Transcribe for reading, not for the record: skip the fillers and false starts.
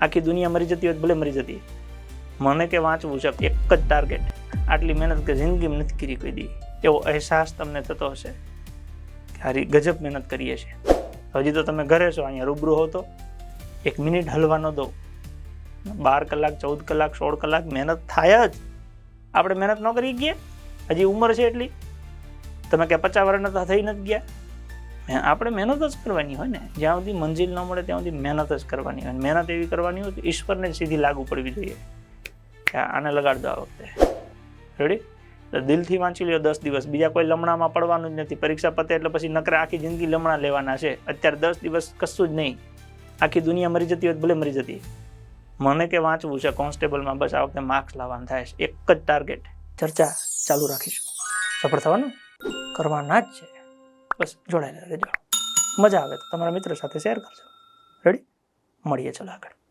આખી દુનિયા મરી જતી હોય ભલે મરી જતી, મને કે વાંચવું છે, એક જ ટાર્ગેટ, આટલી મહેનત કે જિંદગીમાં નથી કરી કોઈ દી, એવો અહેસાસ તમને થતો હશે કે હારી ગજબ મહેનત કરીએ છીએ. હજી તો તમે ઘરે છો, અહીંયા રૂબરૂ હો તો 1 મિનિટ હલવા ન દો. 12 કલાક 14 કલાક 16 કલાક મહેનત થાય જ. આપણે મહેનત ન કરી ગયા, હજી ઉંમર છે એટલી, તમે કે 50 વર્ષના થઈ નથી ગયા. આપણે મહેનત જ કરવાની હોય ને, જ્યાં સુધી મંજિલ ન મળે ત્યાં સુધી મહેનત જ કરવાની હોય. મહેનત એવી કરવાની હોય તો ઈશ્વરને સીધી લાગુ પડવી જોઈએ કે આને લગાડ દો આ વખતે. રેડી? તો દિલથી વાંચી લ્યો 10 દિવસ, બીજા કોઈ લમણામાં પડવાનું જ નથી. પરીક્ષા પતે એટલે પછી નકરા આખી જિંદગી લમણા લેવાના છે. અત્યારે 10 દિવસ કશું જ નહીં, આખી દુનિયા મરી જતી હોય ભલે મરી જતી, મને કે વાંચવું છે કોન્સ્ટેબલમાં, બસ આ વખતે માર્ક્સ લાવવાના થાય છે. એક જ ટાર્ગેટ. ચર્ચા ચાલુ રાખીશું, સફળ થવાનું કરવાના જ છે. બસ જોડાયેલા રહેજો. મજા આવે તો તમારા મિત્રો સાથે શેર કરજો. રેડી? મળીએ ચલો આગળ.